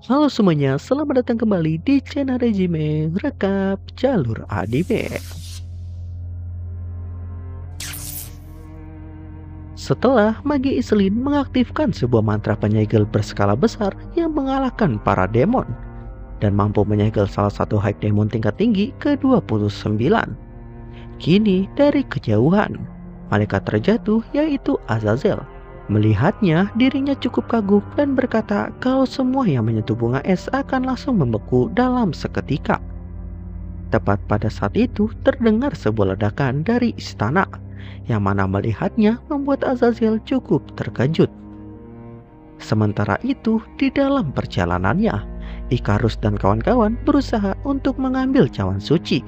Halo semuanya, selamat datang kembali di channel Regime Rekap Jalur Anime. Setelah Magi Iselin mengaktifkan sebuah mantra penyegel berskala besar yang mengalahkan para demon dan mampu menyegel salah satu High Demon tingkat tinggi ke-29. Kini dari kejauhan, malaikat terjatuh yaitu Azazel melihatnya, dirinya cukup kagum dan berkata kalau semua yang menyentuh bunga es akan langsung membeku dalam seketika. Tepat pada saat itu terdengar sebuah ledakan dari istana, yang mana melihatnya membuat Azazel cukup terkejut. Sementara itu di dalam perjalanannya, Ikarus dan kawan-kawan berusaha untuk mengambil cawan suci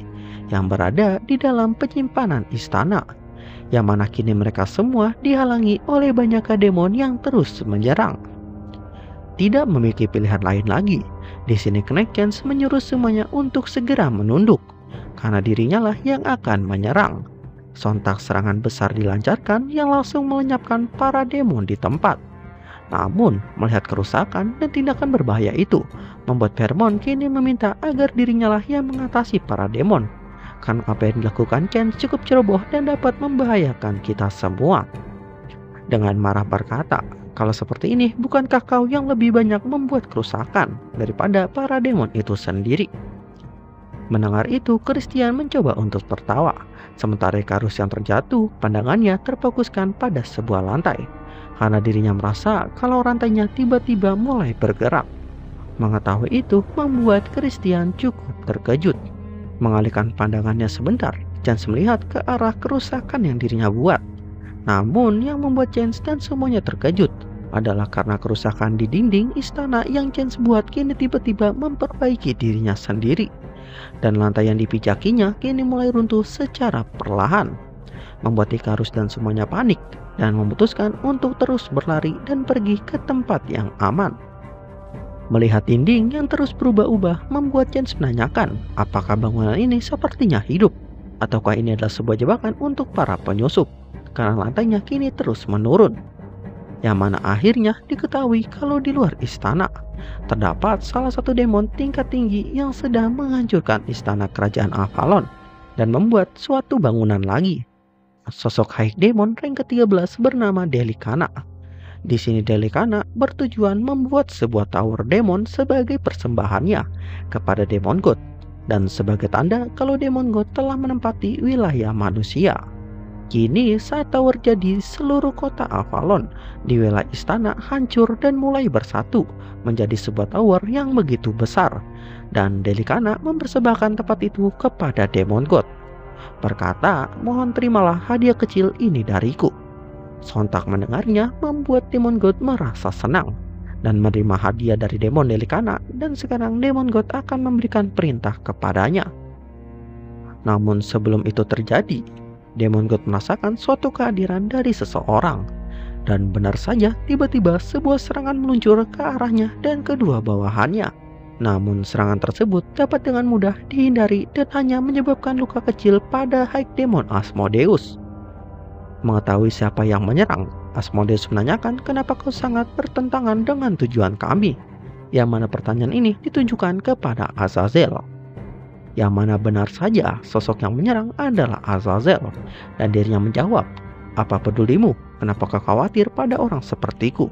yang berada di dalam penyimpanan istana, yang mana kini mereka semua dihalangi oleh banyak demon yang terus menyerang. Tidak memiliki pilihan lain lagi, di sini Knights menyuruh semuanya untuk segera menunduk, karena dirinya lah yang akan menyerang. Sontak serangan besar dilancarkan yang langsung melenyapkan para demon di tempat. Namun, melihat kerusakan dan tindakan berbahaya itu, membuat Vermon kini meminta agar dirinya lah yang mengatasi para demon. Karena apa yang dilakukan Ken cukup ceroboh dan dapat membahayakan kita semua. Dengan marah berkata, kalau seperti ini bukankah kau yang lebih banyak membuat kerusakan daripada para demon itu sendiri? Mendengar itu, Christian mencoba untuk tertawa. Sementara Ikarus yang terjatuh, pandangannya terfokuskan pada sebuah lantai. Karena dirinya merasa kalau rantainya tiba-tiba mulai bergerak. Mengetahui itu membuat Christian cukup terkejut. Mengalihkan pandangannya sebentar, Chance melihat ke arah kerusakan yang dirinya buat. Namun yang membuat Chance dan semuanya terkejut adalah karena kerusakan di dinding istana yang Chance buat kini tiba-tiba memperbaiki dirinya sendiri. Dan lantai yang dipijakinya kini mulai runtuh secara perlahan. Membuat Ikarus dan semuanya panik dan memutuskan untuk terus berlari dan pergi ke tempat yang aman. Melihat dinding yang terus berubah-ubah membuat Chance menanyakan apakah bangunan ini sepertinya hidup ataukah ini adalah sebuah jebakan untuk para penyusup, karena lantainya kini terus menurun. Yang mana akhirnya diketahui kalau di luar istana terdapat salah satu demon tingkat tinggi yang sedang menghancurkan istana kerajaan Avalon dan membuat suatu bangunan lagi. Sosok High Demon rank ke-13 bernama Delicana. Di sini Delicana bertujuan membuat sebuah tower demon sebagai persembahannya kepada Demon God dan sebagai tanda kalau Demon God telah menempati wilayah manusia. Kini saat tower jadi, seluruh kota Avalon di wilayah istana hancur dan mulai bersatu menjadi sebuah tower yang begitu besar, dan Delicana mempersembahkan tempat itu kepada Demon God. Berkata, mohon terimalah hadiah kecil ini dariku. Sontak mendengarnya membuat Demon God merasa senang dan menerima hadiah dari Demon Delicana, dan sekarang Demon God akan memberikan perintah kepadanya. Namun sebelum itu terjadi, Demon God merasakan suatu kehadiran dari seseorang, dan benar saja tiba-tiba sebuah serangan meluncur ke arahnya dan kedua bawahannya. Namun serangan tersebut dapat dengan mudah dihindari dan hanya menyebabkan luka kecil pada High Demon Asmodeus. Mengetahui siapa yang menyerang, Asmodeus menanyakan kenapa kau sangat bertentangan dengan tujuan kami, yang mana pertanyaan ini ditujukan kepada Azazel. Yang mana benar saja sosok yang menyerang adalah Azazel, dan dirinya menjawab, apa pedulimu, kenapa kau khawatir pada orang sepertiku?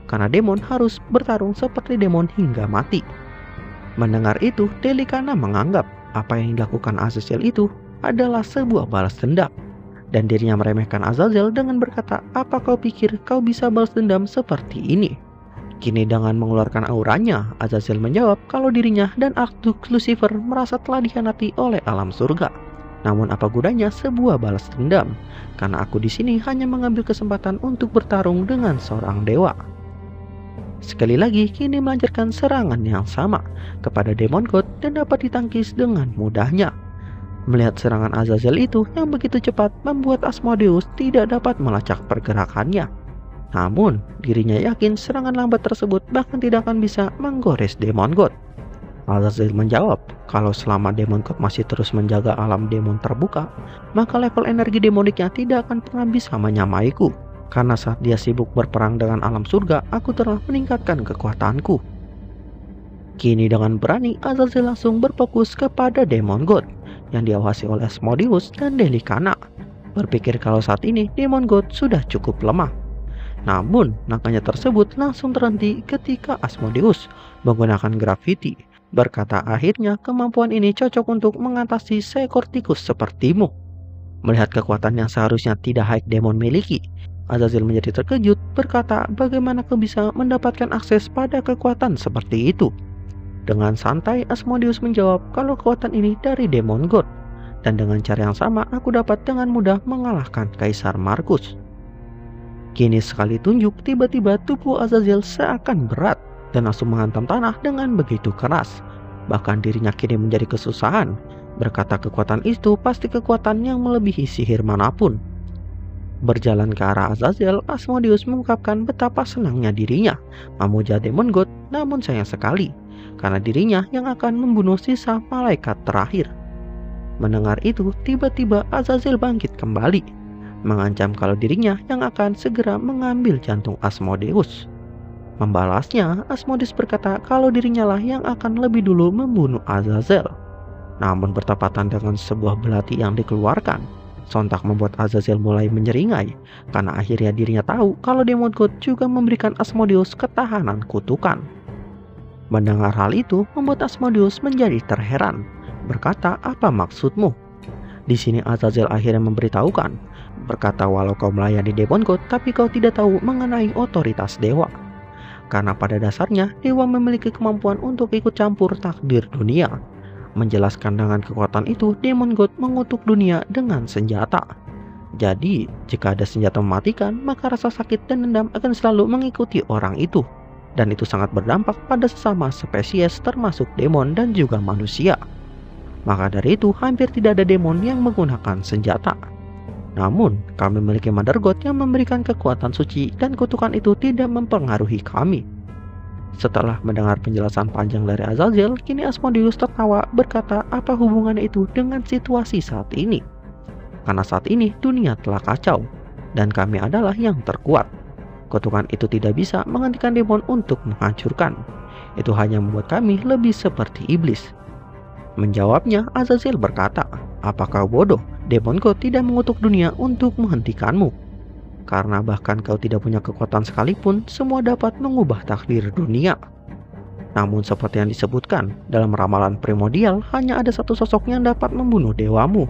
Karena demon harus bertarung seperti demon hingga mati. Mendengar itu, Delicana menganggap apa yang dilakukan Azazel itu adalah sebuah balas dendam. Dan dirinya meremehkan Azazel dengan berkata, apa kau pikir kau bisa balas dendam seperti ini? Kini dengan mengeluarkan auranya, Azazel menjawab kalau dirinya dan Archdux Lucifer merasa telah dikhianati oleh alam surga. Namun apa gunanya sebuah balas dendam? Karena aku di sini hanya mengambil kesempatan untuk bertarung dengan seorang dewa. Sekali lagi kini melancarkan serangan yang sama kepada Demon God dan dapat ditangkis dengan mudahnya. Melihat serangan Azazel itu yang begitu cepat membuat Asmodeus tidak dapat melacak pergerakannya. Namun, dirinya yakin serangan lambat tersebut bahkan tidak akan bisa menggores Demon God. Azazel menjawab, kalau selama Demon God masih terus menjaga alam demon terbuka, maka level energi demoniknya tidak akan pernah bisa menyamaiku. Karena saat dia sibuk berperang dengan alam surga, aku telah meningkatkan kekuatanku. Kini dengan berani, Azazel langsung berfokus kepada Demon God yang diawasi oleh Asmodeus dan Delicana. Berpikir kalau saat ini Demon God sudah cukup lemah. Namun, langkahnya tersebut langsung terhenti ketika Asmodeus menggunakan Gravity. Berkata akhirnya kemampuan ini cocok untuk mengatasi seekor tikus sepertimu. Melihat kekuatan yang seharusnya tidak High Demon miliki, Azazel menjadi terkejut, berkata bagaimana kau bisa mendapatkan akses pada kekuatan seperti itu. Dengan santai, Asmodeus menjawab kalau kekuatan ini dari Demon God. Dan dengan cara yang sama, aku dapat dengan mudah mengalahkan Kaisar Markus. Kini sekali tunjuk, tiba-tiba tubuh Azazel seakan berat dan langsung menghantam tanah dengan begitu keras. Bahkan dirinya kini menjadi kesusahan. Berkata kekuatan itu pasti kekuatan yang melebihi sihir manapun. Berjalan ke arah Azazel, Asmodeus mengungkapkan betapa senangnya dirinya memuja Demon God, namun sayang sekali karena dirinya yang akan membunuh sisa malaikat terakhir. Mendengar itu, tiba-tiba Azazel bangkit kembali, mengancam kalau dirinya yang akan segera mengambil jantung Asmodeus. Membalasnya, Asmodeus berkata kalau dirinya lah yang akan lebih dulu membunuh Azazel. Namun bertepatan dengan sebuah belati yang dikeluarkan, sontak membuat Azazel mulai menyeringai karena akhirnya dirinya tahu kalau Demon God juga memberikan Asmodeus ketahanan kutukan. Mendengar hal itu membuat Asmodeus menjadi terheran, berkata apa maksudmu? Di sini Azazel akhirnya memberitahukan, berkata walau kau melayani Demon God tapi kau tidak tahu mengenai otoritas dewa. Karena pada dasarnya dewa memiliki kemampuan untuk ikut campur takdir dunia. Menjelaskan dengan kekuatan itu Demon God mengutuk dunia dengan senjata. Jadi jika ada senjata mematikan maka rasa sakit dan dendam akan selalu mengikuti orang itu. Dan itu sangat berdampak pada sesama spesies termasuk demon dan juga manusia. Maka dari itu hampir tidak ada demon yang menggunakan senjata. Namun kami memiliki Mother God yang memberikan kekuatan suci dan kutukan itu tidak mempengaruhi kami. Setelah mendengar penjelasan panjang dari Azazel, kini Asmodeus tertawa berkata apa hubungannya itu dengan situasi saat ini. Karena saat ini dunia telah kacau dan kami adalah yang terkuat. Kutukan itu tidak bisa menghentikan demon untuk menghancurkan. Itu hanya membuat kami lebih seperti iblis. Menjawabnya, Azazel berkata, apakah bodoh? Demon God tidak mengutuk dunia untuk menghentikanmu. Karena bahkan kau tidak punya kekuatan sekalipun, semua dapat mengubah takdir dunia. Namun seperti yang disebutkan, dalam ramalan primordial hanya ada satu sosok yang dapat membunuh dewamu.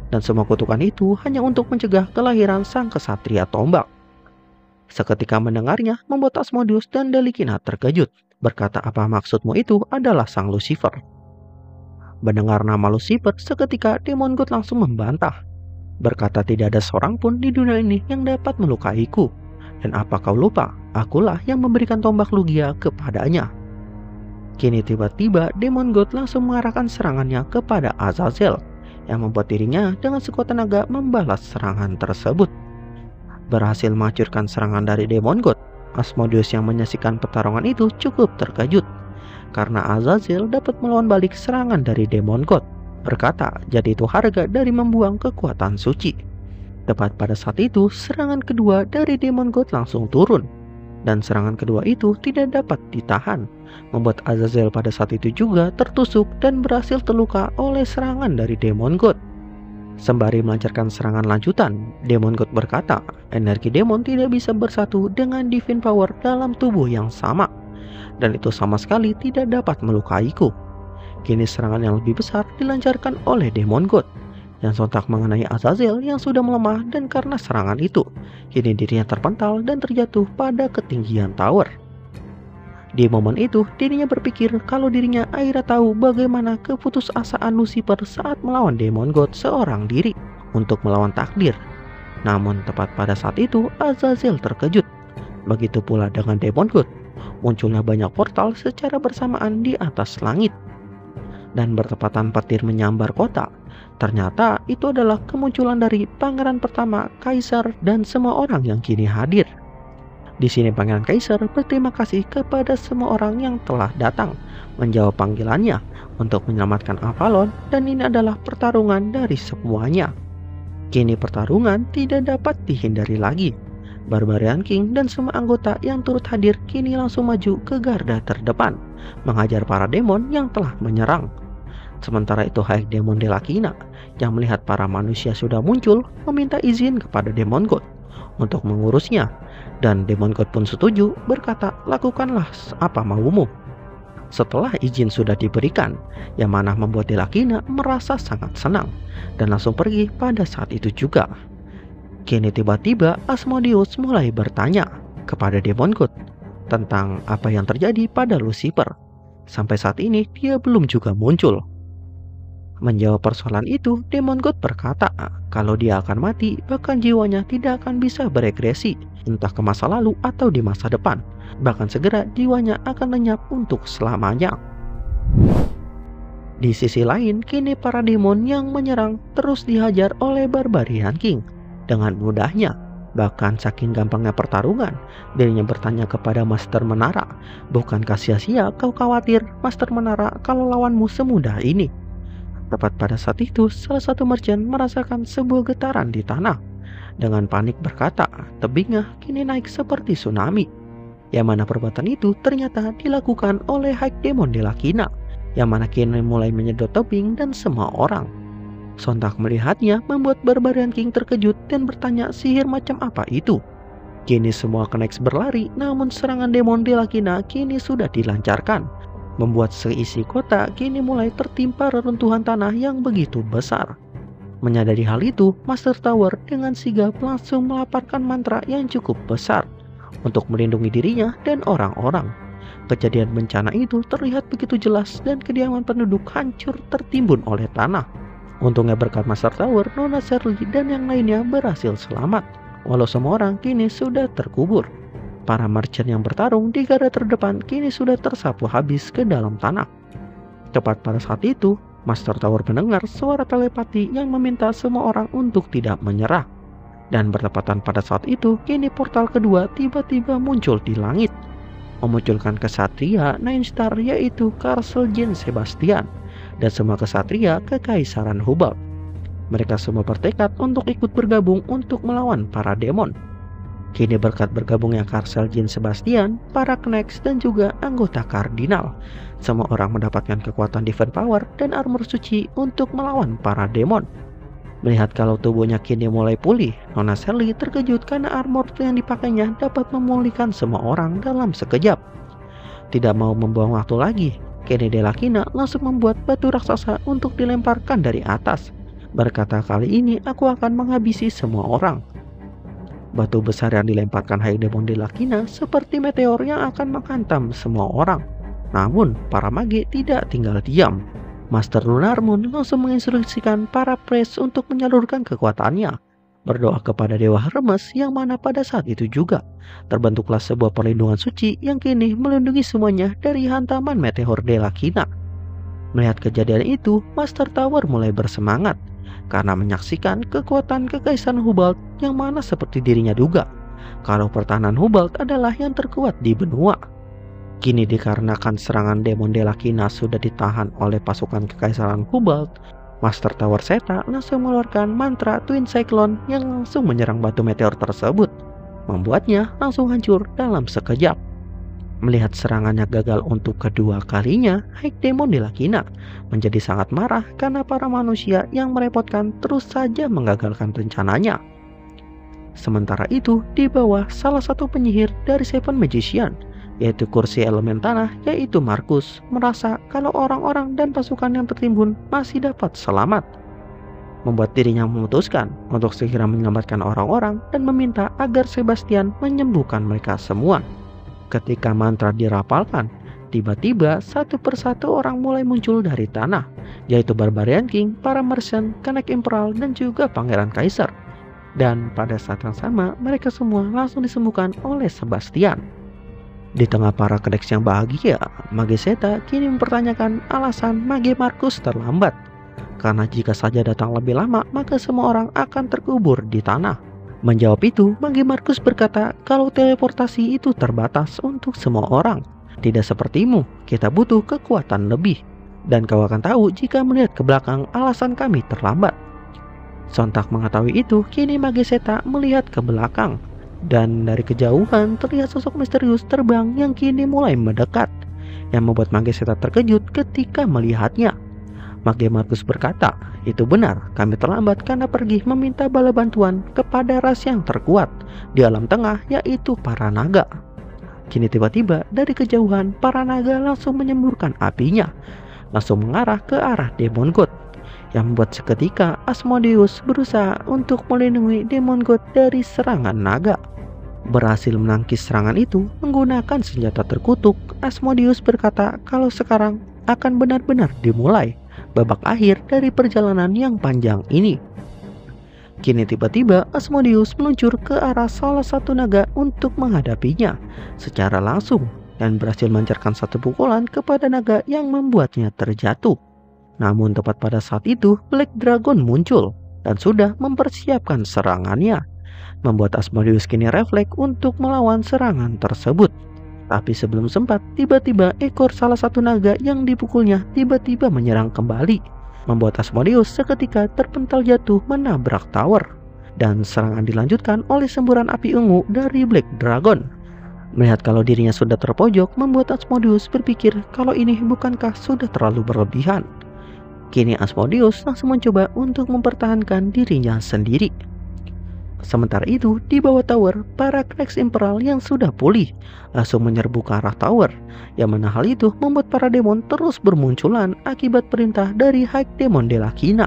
Dan semua kutukan itu hanya untuk mencegah kelahiran sang kesatria tombak. Seketika mendengarnya, membuat Asmodeus dan Delicana terkejut, berkata apa maksudmu itu adalah sang Lucifer. Mendengar nama Lucifer, seketika Demon God langsung membantah, berkata tidak ada seorang pun di dunia ini yang dapat melukaiku. Dan apa kau lupa, akulah yang memberikan tombak Lugia kepadanya. Kini tiba-tiba Demon God langsung mengarahkan serangannya kepada Azazel, yang membuat dirinya dengan sekuat tenaga membalas serangan tersebut. Berhasil menghancurkan serangan dari Demon God, Asmodeus yang menyaksikan pertarungan itu cukup terkejut karena Azazel dapat melawan balik serangan dari Demon God. Berkata, jadi itu harga dari membuang kekuatan suci. Tepat pada saat itu, serangan kedua dari Demon God langsung turun. Dan serangan kedua itu tidak dapat ditahan, membuat Azazel pada saat itu juga tertusuk dan berhasil terluka oleh serangan dari Demon God. Sembari melancarkan serangan lanjutan, Demon God berkata, energi demon tidak bisa bersatu dengan divine power dalam tubuh yang sama. Dan itu sama sekali tidak dapat melukaiku. Kini serangan yang lebih besar dilancarkan oleh Demon God, yang sontak mengenai Azazel yang sudah melemah dan karena serangan itu, kini dirinya terpental dan terjatuh pada ketinggian tower. Di momen itu, dirinya berpikir kalau dirinya akhirnya tahu bagaimana keputusasaan Lucifer saat melawan Demon God seorang diri untuk melawan takdir. Namun tepat pada saat itu, Azazel terkejut. Begitu pula dengan Demon God, munculnya banyak portal secara bersamaan di atas langit. Dan bertepatan petir menyambar kota, ternyata itu adalah kemunculan dari pangeran pertama, Kaisar, dan semua orang yang kini hadir. Di sini Pangeran Kaisar berterima kasih kepada semua orang yang telah datang menjawab panggilannya untuk menyelamatkan Avalon, dan ini adalah pertarungan dari semuanya. Kini pertarungan tidak dapat dihindari lagi Barbarian King dan semua anggota yang turut hadir kini langsung maju ke garda terdepan, menghajar para demon yang telah menyerang. Sementara itu High Demon Delakina yang melihat para manusia sudah muncul meminta izin kepada Demon God untuk mengurusnya, dan Demon God pun setuju, berkata, lakukanlah apa maumu. Setelah izin sudah diberikan, yang mana membuat Delakina merasa sangat senang dan langsung pergi pada saat itu juga. Kini tiba-tiba Asmodeus mulai bertanya kepada Demon God tentang apa yang terjadi pada Lucifer. Sampai saat ini dia belum juga muncul. Menjawab persoalan itu, Demon God berkata kalau dia akan mati, bahkan jiwanya tidak akan bisa beregresi entah ke masa lalu atau di masa depan. Bahkan segera jiwanya akan lenyap untuk selamanya. Di sisi lain, kini para demon yang menyerang terus dihajar oleh Barbarian King dengan mudahnya. Bahkan saking gampangnya pertarungan, dirinya bertanya kepada Master Menara, bukankah sia-sia kau khawatir Master Menara kalau lawanmu semudah ini? Tepat pada saat itu, salah satu merchant merasakan sebuah getaran di tanah. Dengan panik berkata, tebingnya kini naik seperti tsunami. Yang mana perbuatan itu ternyata dilakukan oleh High Demon Delakina, yang mana kini mulai menyedot tebing dan semua orang. Sontak melihatnya membuat Barbarian King terkejut dan bertanya sihir macam apa itu. Kini semua Knex berlari, namun serangan demon Delakina kini sudah dilancarkan, membuat seisi kota kini mulai tertimpa reruntuhan tanah yang begitu besar. Menyadari hal itu, Master Tower dengan sigap langsung melaparkan mantra yang cukup besar untuk melindungi dirinya dan orang-orang. Kejadian bencana itu terlihat begitu jelas dan kediaman penduduk hancur tertimbun oleh tanah. Untungnya berkat Master Tower, Nona Shirley dan yang lainnya berhasil selamat, walau semua orang kini sudah terkubur. Para merchant yang bertarung di garda terdepan kini sudah tersapu habis ke dalam tanah. Tepat pada saat itu, Master Tower mendengar suara telepati yang meminta semua orang untuk tidak menyerah. Dan bertepatan pada saat itu, kini portal kedua tiba-tiba muncul di langit, memunculkan kesatria Nine Star, yaitu Castle Jin Sebastian dan semua kesatria Kekaisaran Hubal. Mereka semua bertekad untuk ikut bergabung untuk melawan para demon. Kini berkat bergabungnya Castle Jin Sebastian, para Knex dan juga anggota Kardinal, semua orang mendapatkan kekuatan Divine Power dan armor suci untuk melawan para demon. Melihat kalau tubuhnya kini mulai pulih, Nona Shirley terkejut karena armor yang dipakainya dapat memulihkan semua orang dalam sekejap. Tidak mau membuang waktu lagi, kini Delakina langsung membuat batu raksasa untuk dilemparkan dari atas. Berkata, kali ini aku akan menghabisi semua orang. Batu besar yang dilemparkan High Demon Delakina seperti meteor yang akan menghantam semua orang. Namun, para mage tidak tinggal diam. Master Lunar Moon langsung menginstruksikan para priest untuk menyalurkan kekuatannya, berdoa kepada Dewa Hermes, yang mana pada saat itu juga terbentuklah sebuah perlindungan suci yang kini melindungi semuanya dari hantaman meteor Delakina. Melihat kejadian itu, Master Tower mulai bersemangat karena menyaksikan kekuatan Kekaisaran Hubal yang mana seperti dirinya duga kalau pertahanan Hubal adalah yang terkuat di benua. Kini dikarenakan serangan demon Delakina sudah ditahan oleh pasukan Kekaisaran Hubal, Master Tower Zeta langsung mengeluarkan mantra Twin Cyclone yang langsung menyerang batu meteor tersebut, membuatnya langsung hancur dalam sekejap. Melihat serangannya gagal untuk kedua kalinya, High Demon Delakina menjadi sangat marah karena para manusia yang merepotkan terus saja menggagalkan rencananya. Sementara itu, di bawah salah satu penyihir dari Seven Magician, yaitu kursi elemen tanah, yaitu Markus, merasa kalau orang-orang dan pasukan yang tertimbun masih dapat selamat, membuat dirinya memutuskan untuk segera menyelamatkan orang-orang dan meminta agar Sebastian menyembuhkan mereka semua. Ketika mantra dirapalkan, tiba-tiba satu persatu orang mulai muncul dari tanah, yaitu Barbarian King, para merchant, Knex Imperial, dan juga Pangeran Kaiser. Dan pada saat yang sama, mereka semua langsung disembuhkan oleh Sebastian. Di tengah para Knex yang bahagia, Mage Zeta kini mempertanyakan alasan Mage Markus terlambat. Karena jika saja datang lebih lama, maka semua orang akan terkubur di tanah. Menjawab itu, Mage Markus berkata kalau teleportasi itu terbatas untuk semua orang. Tidak sepertimu, kita butuh kekuatan lebih. Dan kau akan tahu jika melihat ke belakang alasan kami terlambat. Sontak mengetahui itu, kini Mage Zeta melihat ke belakang. Dan dari kejauhan terlihat sosok misterius terbang yang kini mulai mendekat, yang membuat Mageseta terkejut ketika melihatnya. Mage Markus berkata, "Itu benar, kami terlambat karena pergi meminta bala bantuan kepada ras yang terkuat di alam tengah, yaitu para naga." Kini tiba-tiba dari kejauhan para naga langsung menyemburkan apinya, langsung mengarah ke arah Demon God, yang membuat seketika Asmodeus berusaha untuk melindungi Demon God dari serangan naga. Berhasil menangkis serangan itu menggunakan senjata terkutuk, Asmodeus berkata kalau sekarang akan benar-benar dimulai babak akhir dari perjalanan yang panjang ini. Kini tiba-tiba Asmodeus meluncur ke arah salah satu naga untuk menghadapinya secara langsung dan berhasil melancarkan satu pukulan kepada naga yang membuatnya terjatuh. Namun tepat pada saat itu Black Dragon muncul dan sudah mempersiapkan serangannya, membuat Asmodeus kini refleks untuk melawan serangan tersebut. Tapi sebelum sempat, tiba-tiba ekor salah satu naga yang dipukulnya tiba-tiba menyerang kembali, membuat Asmodeus seketika terpental jatuh menabrak tower. Dan serangan dilanjutkan oleh semburan api ungu dari Black Dragon. Melihat kalau dirinya sudah terpojok, membuat Asmodeus berpikir kalau ini bukankah sudah terlalu berlebihan. Kini Asmodeus langsung mencoba untuk mempertahankan dirinya sendiri. Sementara itu, di bawah tower, para Krex Imperial yang sudah pulih langsung menyerbu ke arah tower, yang mana hal itu membuat para demon terus bermunculan akibat perintah dari High Demon Delakina.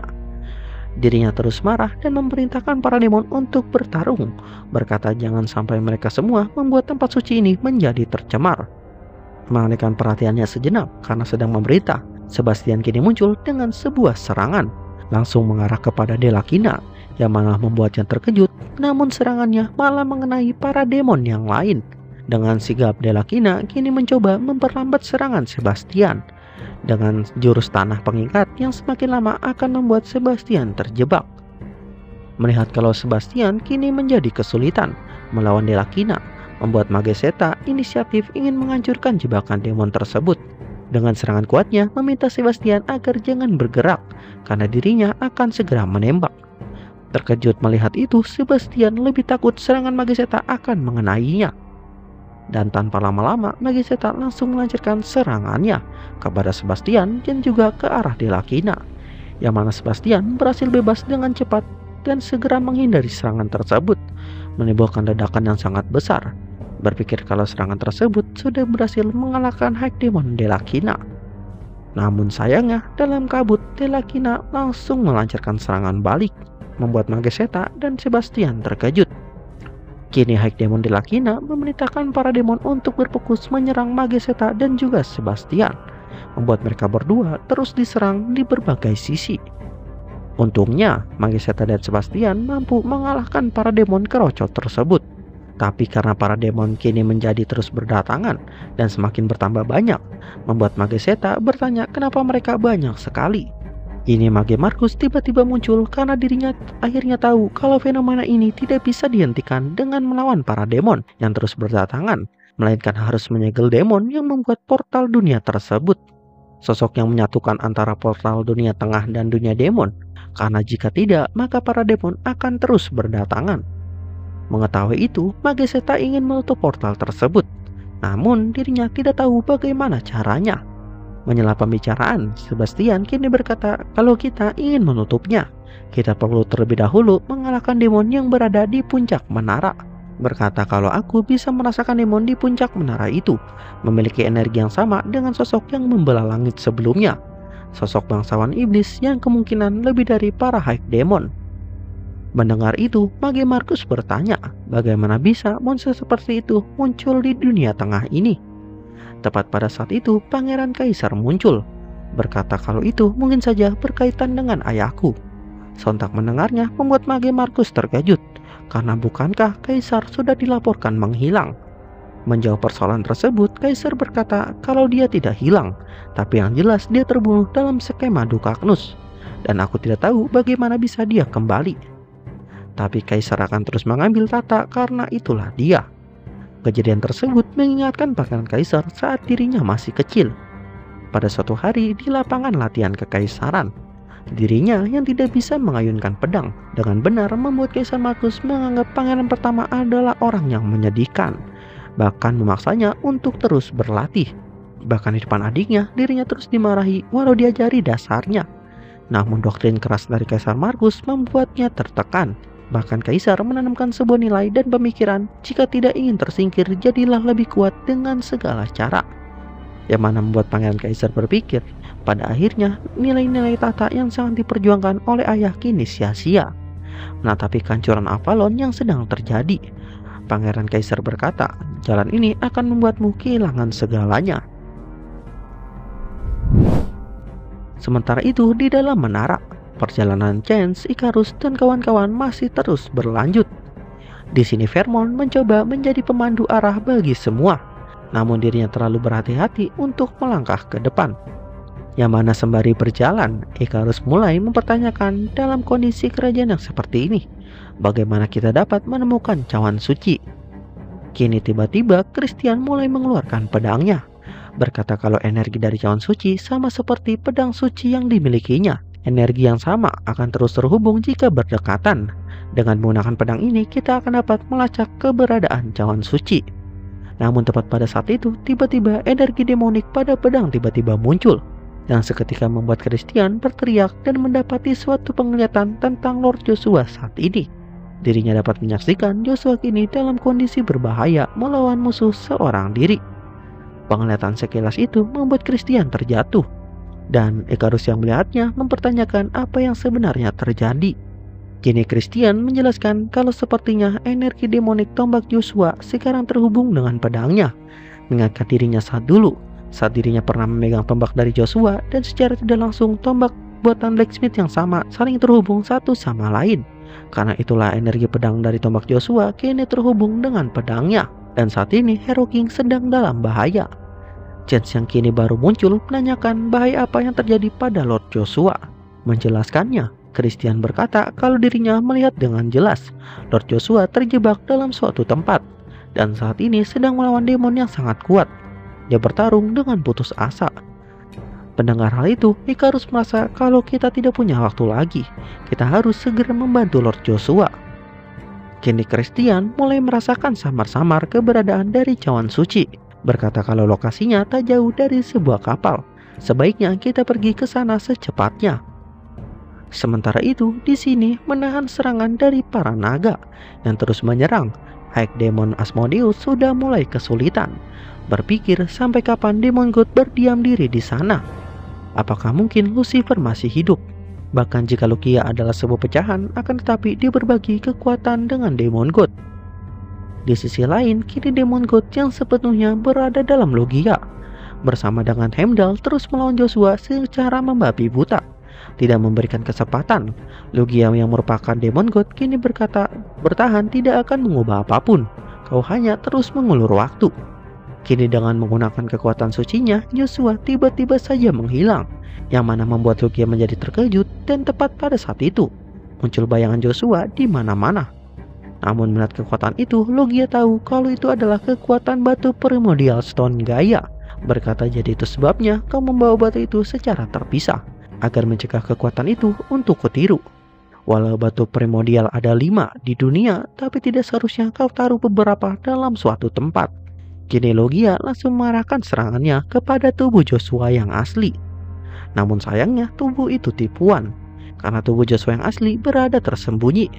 Dirinya terus marah dan memerintahkan para demon untuk bertarung, berkata jangan sampai mereka semua membuat tempat suci ini menjadi tercemar. Mengalihkan perhatiannya sejenak karena sedang memerintah, Sebastian kini muncul dengan sebuah serangan langsung mengarah kepada Delakina, yang malah membuatnya terkejut. Namun serangannya malah mengenai para demon yang lain. Dengan sigap Delakina kini mencoba memperlambat serangan Sebastian dengan jurus tanah pengikat yang semakin lama akan membuat Sebastian terjebak. Melihat kalau Sebastian kini menjadi kesulitan melawan Delakina, membuat Mageseta inisiatif ingin menghancurkan jebakan demon tersebut. Dengan serangan kuatnya meminta Sebastian agar jangan bergerak karena dirinya akan segera menembak. Terkejut melihat itu, Sebastian lebih takut serangan Mageseta akan mengenainya. Dan tanpa lama-lama Mageseta langsung melancarkan serangannya kepada Sebastian dan juga ke arah Delakina, yang mana Sebastian berhasil bebas dengan cepat dan segera menghindari serangan tersebut, menimbulkan ledakan yang sangat besar. Berpikir kalau serangan tersebut sudah berhasil mengalahkan High Demon Delakina. Namun sayangnya dalam kabut Delakina langsung melancarkan serangan balik, membuat Mageseta dan Sebastian terkejut. Kini High Demon Delakina memerintahkan para demon untuk berfokus menyerang Mageseta dan juga Sebastian, membuat mereka berdua terus diserang di berbagai sisi. Untungnya Mageseta dan Sebastian mampu mengalahkan para demon keroco tersebut. Tapi karena para demon kini menjadi terus berdatangan dan semakin bertambah banyak, membuat Mageseta bertanya kenapa mereka banyak sekali. Ini Mage Markus tiba-tiba muncul karena dirinya akhirnya tahu kalau fenomena ini tidak bisa dihentikan dengan melawan para demon yang terus berdatangan, melainkan harus menyegel demon yang membuat portal dunia tersebut. Sosok yang menyatukan antara portal dunia tengah dan dunia demon, karena jika tidak maka para demon akan terus berdatangan. Mengetahui itu, Mageseta ingin menutup portal tersebut, namun dirinya tidak tahu bagaimana caranya. Menyela pembicaraan, Sebastian kini berkata kalau kita ingin menutupnya, kita perlu terlebih dahulu mengalahkan demon yang berada di puncak menara. Berkata kalau aku bisa merasakan demon di puncak menara itu memiliki energi yang sama dengan sosok yang membelah langit sebelumnya, sosok bangsawan iblis yang kemungkinan lebih dari para High Demon. Mendengar itu, Mage Markus bertanya bagaimana bisa monster seperti itu muncul di dunia tengah ini. Tepat pada saat itu Pangeran Kaisar muncul, berkata kalau itu mungkin saja berkaitan dengan ayahku. Sontak mendengarnya membuat Mage Markus terkejut, karena bukankah Kaisar sudah dilaporkan menghilang. Menjawab persoalan tersebut, Kaisar berkata kalau dia tidak hilang, tapi yang jelas dia terbunuh dalam skema Dukagnus, dan aku tidak tahu bagaimana bisa dia kembali. Tapi Kaisar akan terus mengambil tata karena itulah dia. Kejadian tersebut mengingatkan Pangeran Kaisar saat dirinya masih kecil. Pada suatu hari di lapangan latihan kekaisaran, Dirinya yang tidak bisa mengayunkan pedang dengan benar membuat Kaisar Markus menganggap pangeran pertama adalah orang yang menyedihkan, bahkan memaksanya untuk terus berlatih. Bahkan di depan adiknya, dirinya terus dimarahi walau diajari dasarnya. Namun doktrin keras dari Kaisar Markus membuatnya tertekan. Bahkan Kaisar menanamkan sebuah nilai dan pemikiran, jika tidak ingin tersingkir, jadilah lebih kuat dengan segala cara. Yang mana membuat Pangeran Kaisar berpikir, pada akhirnya nilai-nilai tata yang sangat diperjuangkan oleh ayah kini sia-sia. Menatapi kehancuran Avalon yang sedang terjadi, Pangeran Kaisar berkata, jalan ini akan membuatmu kehilangan segalanya. Sementara itu di dalam menara, perjalanan Chance, Icarus, dan kawan-kawan masih terus berlanjut. Di sini Vermont mencoba menjadi pemandu arah bagi semua, namun dirinya terlalu berhati-hati untuk melangkah ke depan. Yang mana sembari berjalan, Icarus mulai mempertanyakan dalam kondisi kerajaan yang seperti ini, bagaimana kita dapat menemukan cawan suci. Kini tiba-tiba Christian mulai mengeluarkan pedangnya, berkata kalau energi dari cawan suci sama seperti pedang suci yang dimilikinya. Energi yang sama akan terus terhubung jika berdekatan. Dengan menggunakan pedang ini, kita akan dapat melacak keberadaan cawan suci. Namun tepat pada saat itu, tiba-tiba energi demonik pada pedang tiba-tiba muncul, yang seketika membuat Christian berteriak dan mendapati suatu penglihatan tentang Lord Joshua saat ini. Dirinya dapat menyaksikan Joshua kini dalam kondisi berbahaya melawan musuh seorang diri. Penglihatan sekilas itu membuat Christian terjatuh, dan Icarus yang melihatnya mempertanyakan apa yang sebenarnya terjadi. Kini Christian menjelaskan kalau sepertinya energi demonik tombak Joshua sekarang terhubung dengan pedangnya, mengingatkan dirinya saat dirinya pernah memegang tombak dari Joshua, dan secara tidak langsung tombak buatan blacksmith yang sama saling terhubung satu sama lain. Karena itulah energi pedang dari tombak Joshua kini terhubung dengan pedangnya, dan saat ini Hero King sedang dalam bahaya. Chance yang kini baru muncul menanyakan bahaya apa yang terjadi pada Lord Joshua. Menjelaskannya, Christian berkata kalau dirinya melihat dengan jelas Lord Joshua terjebak dalam suatu tempat, dan saat ini sedang melawan demon yang sangat kuat. Dia bertarung dengan putus asa. Mendengar hal itu, Icarus merasa kalau kita tidak punya waktu lagi. Kita harus segera membantu Lord Joshua. Kini Christian mulai merasakan samar-samar keberadaan dari cawan suci, berkata kalau lokasinya tak jauh dari sebuah kapal. Sebaiknya kita pergi ke sana secepatnya. Sementara itu, di sini menahan serangan dari para naga yang terus menyerang. High Demon Asmodeus sudah mulai kesulitan, berpikir sampai kapan Demon God berdiam diri di sana. Apakah mungkin Lucifer masih hidup? Bahkan jika Lugia adalah sebuah pecahan, akan tetapi dia berbagi kekuatan dengan Demon God. Di sisi lain, kini Demon God yang sepenuhnya berada dalam Lugia, bersama dengan Heimdall terus melawan Joshua secara membabi buta, tidak memberikan kesempatan. Lugia yang merupakan Demon God kini berkata bertahan tidak akan mengubah apapun, kau hanya terus mengulur waktu. Kini dengan menggunakan kekuatan sucinya, Joshua tiba-tiba saja menghilang, yang mana membuat Lugia menjadi terkejut, dan tepat pada saat itu muncul bayangan Joshua di mana-mana. Namun melihat kekuatan itu, Lugia tahu kalau itu adalah kekuatan batu primordial Stone Gaia. Berkata jadi itu sebabnya kau membawa batu itu secara terpisah, agar mencegah kekuatan itu untuk kutiru. Walau batu primordial ada 5 di dunia, tapi tidak seharusnya kau taruh beberapa dalam suatu tempat. Kini Lugia langsung mengarahkan serangannya kepada tubuh Joshua yang asli. Namun sayangnya tubuh itu tipuan, karena tubuh Joshua yang asli berada tersembunyi.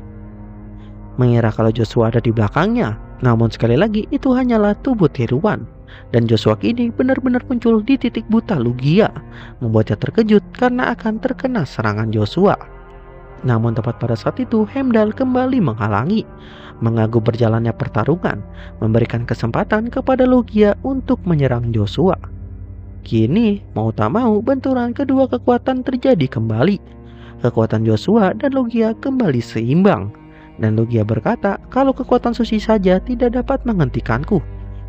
Mengira kalau Joshua ada di belakangnya, namun sekali lagi itu hanyalah tubuh tiruan, dan Joshua kini benar-benar muncul di titik buta Lugia, membuatnya terkejut karena akan terkena serangan Joshua. Namun tepat pada saat itu Heimdall kembali menghalangi, mengganggu berjalannya pertarungan, memberikan kesempatan kepada Lugia untuk menyerang Joshua. Kini mau tak mau benturan kedua kekuatan terjadi kembali. Kekuatan Joshua dan Lugia kembali seimbang, dan Lugia berkata kalau kekuatan suci saja tidak dapat menghentikanku,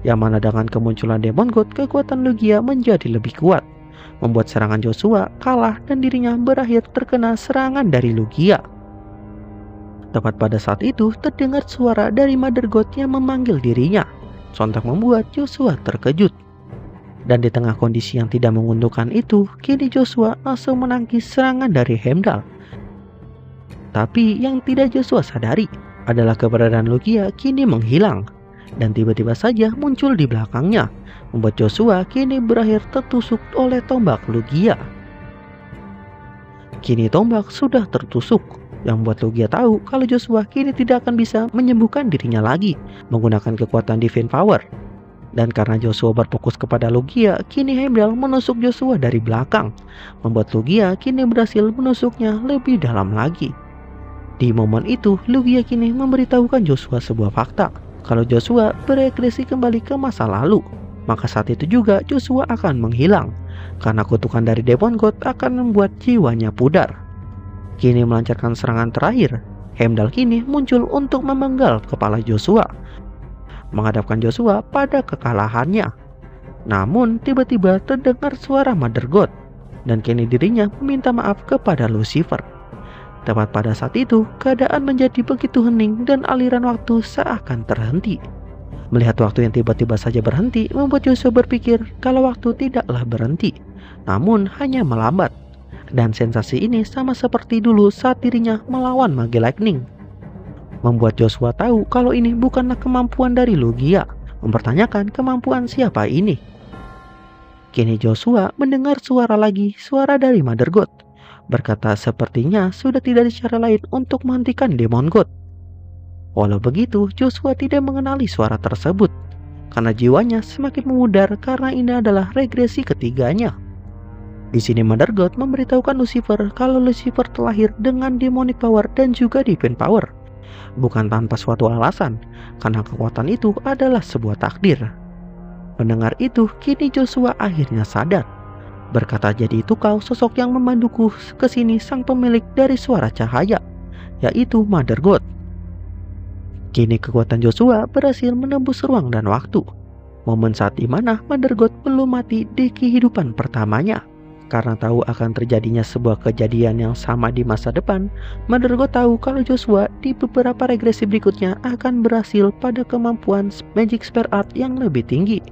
yang mana dengan kemunculan Demon God kekuatan Lugia menjadi lebih kuat, membuat serangan Joshua kalah dan dirinya berakhir terkena serangan dari Lugia. Tepat pada saat itu terdengar suara dari Mother God yang memanggil dirinya, sontak membuat Joshua terkejut. Dan di tengah kondisi yang tidak menguntungkan itu, kini Joshua langsung menangkis serangan dari Heimdall. Tapi yang tidak Joshua sadari adalah keberadaan Lugia kini menghilang. Dan tiba-tiba saja muncul di belakangnya, membuat Joshua kini berakhir tertusuk oleh tombak Lugia. Kini tombak sudah tertusuk, yang membuat Lugia tahu kalau Joshua kini tidak akan bisa menyembuhkan dirinya lagi menggunakan kekuatan Divine Power. Dan karena Joshua berfokus kepada Lugia, kini Heimdall menusuk Joshua dari belakang, membuat Lugia kini berhasil menusuknya lebih dalam lagi. Di momen itu, Lugia kini memberitahukan Joshua sebuah fakta, kalau Joshua beregresi kembali ke masa lalu. Maka saat itu juga Joshua akan menghilang, karena kutukan dari Demon God akan membuat jiwanya pudar. Kini melancarkan serangan terakhir, Heimdall kini muncul untuk memenggal kepala Joshua, menghadapkan Joshua pada kekalahannya. Namun tiba-tiba terdengar suara Mother God, dan kini dirinya meminta maaf kepada Lucifer. Tepat pada saat itu, keadaan menjadi begitu hening dan aliran waktu seakan terhenti. Melihat waktu yang tiba-tiba saja berhenti, membuat Joshua berpikir kalau waktu tidaklah berhenti, namun hanya melambat. Dan sensasi ini sama seperti dulu saat dirinya melawan mage lightning. Membuat Joshua tahu kalau ini bukanlah kemampuan dari Lugia, mempertanyakan kemampuan siapa ini. Kini Joshua mendengar suara lagi, suara dari Mother God, berkata sepertinya sudah tidak ada cara lain untuk menghentikan Demon God. Walau begitu, Joshua tidak mengenali suara tersebut, karena jiwanya semakin memudar karena ini adalah regresi ketiganya. Di sini Mother God memberitahukan Lucifer kalau Lucifer terlahir dengan demonic power dan juga divine power, bukan tanpa suatu alasan, karena kekuatan itu adalah sebuah takdir. Mendengar itu, kini Joshua akhirnya sadar. Berkata, jadi itu kau sosok yang memanduku ke sini sang pemilik dari suara cahaya, yaitu Mother God. Kini kekuatan Joshua berhasil menembus ruang dan waktu. Momen saat dimana Mother God belum mati di kehidupan pertamanya. Karena tahu akan terjadinya sebuah kejadian yang sama di masa depan, Mother God tahu kalau Joshua di beberapa regresi berikutnya akan berhasil pada kemampuan Magic Spare Art yang lebih tinggi.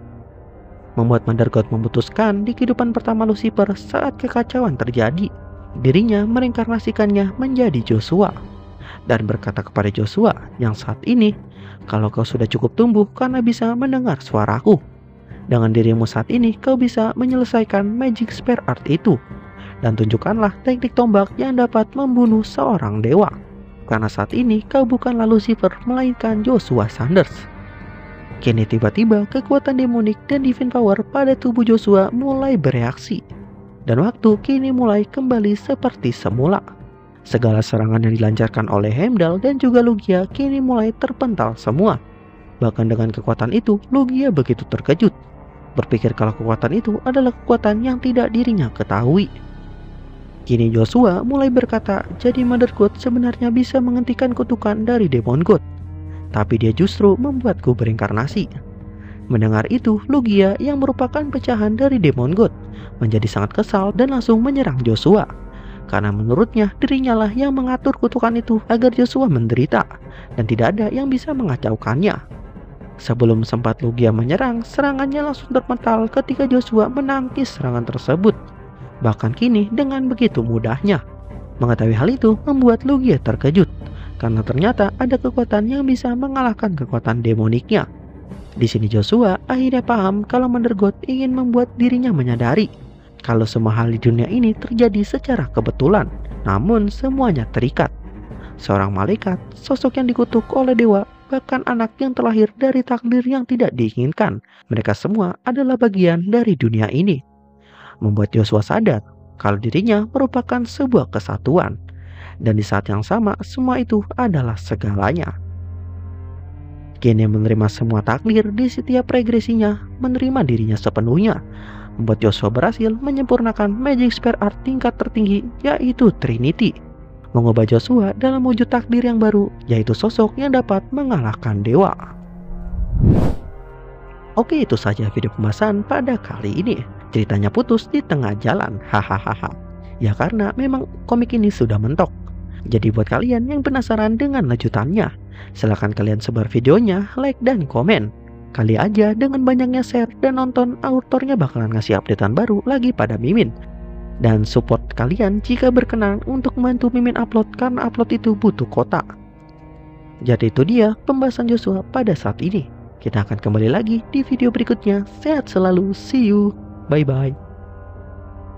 Membuat Mother God memutuskan di kehidupan pertama Lucifer saat kekacauan terjadi, dirinya mereinkarnasikannya menjadi Joshua. Dan berkata kepada Joshua yang saat ini, kalau kau sudah cukup tumbuh karena bisa mendengar suaraku, dengan dirimu saat ini kau bisa menyelesaikan Magic Spare Art itu. Dan tunjukkanlah teknik tombak yang dapat membunuh seorang dewa. Karena saat ini kau bukanlah Lucifer melainkan Joshua Sanders. Kini tiba-tiba kekuatan demonik dan divine power pada tubuh Joshua mulai bereaksi. Dan waktu kini mulai kembali seperti semula. Segala serangan yang dilancarkan oleh Heimdall dan juga Lugia kini mulai terpental semua. Bahkan dengan kekuatan itu, Lugia begitu terkejut, berpikir kalau kekuatan itu adalah kekuatan yang tidak dirinya ketahui. Kini Joshua mulai berkata, jadi Mother God sebenarnya bisa menghentikan kutukan dari Demon God, tapi dia justru membuatku berinkarnasi. Mendengar itu, Lugia yang merupakan pecahan dari Demon God menjadi sangat kesal dan langsung menyerang Joshua. Karena menurutnya dirinya lah yang mengatur kutukan itu agar Joshua menderita dan tidak ada yang bisa mengacaukannya. Sebelum sempat Lugia menyerang, serangannya langsung terpental ketika Joshua menangkis serangan tersebut. Bahkan kini dengan begitu mudahnya. Mengetahui hal itu membuat Lugia terkejut, karena ternyata ada kekuatan yang bisa mengalahkan kekuatan demoniknya. Di sini Joshua akhirnya paham kalau Mother God ingin membuat dirinya menyadari kalau semua hal di dunia ini terjadi secara kebetulan, namun semuanya terikat. Seorang malaikat, sosok yang dikutuk oleh dewa, bahkan anak yang terlahir dari takdir yang tidak diinginkan, mereka semua adalah bagian dari dunia ini. Membuat Joshua sadar kalau dirinya merupakan sebuah kesatuan, dan di saat yang sama semua itu adalah segalanya. Kini menerima semua takdir di setiap regresinya, menerima dirinya sepenuhnya, membuat Joshua berhasil menyempurnakan Magic Spare Art tingkat tertinggi, yaitu Trinity. Mengubah Joshua dalam wujud takdir yang baru, yaitu sosok yang dapat mengalahkan dewa. Oke, itu saja video pembahasan pada kali ini. Ceritanya putus di tengah jalan, hahaha. Ya karena memang komik ini sudah mentok. Jadi buat kalian yang penasaran dengan lanjutannya, silahkan kalian sebar videonya, like dan komen. Kali aja dengan banyaknya share dan nonton, autornya bakalan ngasih updatean baru lagi pada Mimin. Dan support kalian jika berkenan untuk membantu Mimin upload karena upload itu butuh kuota. Jadi itu dia pembahasan Joshua pada saat ini. Kita akan kembali lagi di video berikutnya. Sehat selalu, see you, bye bye.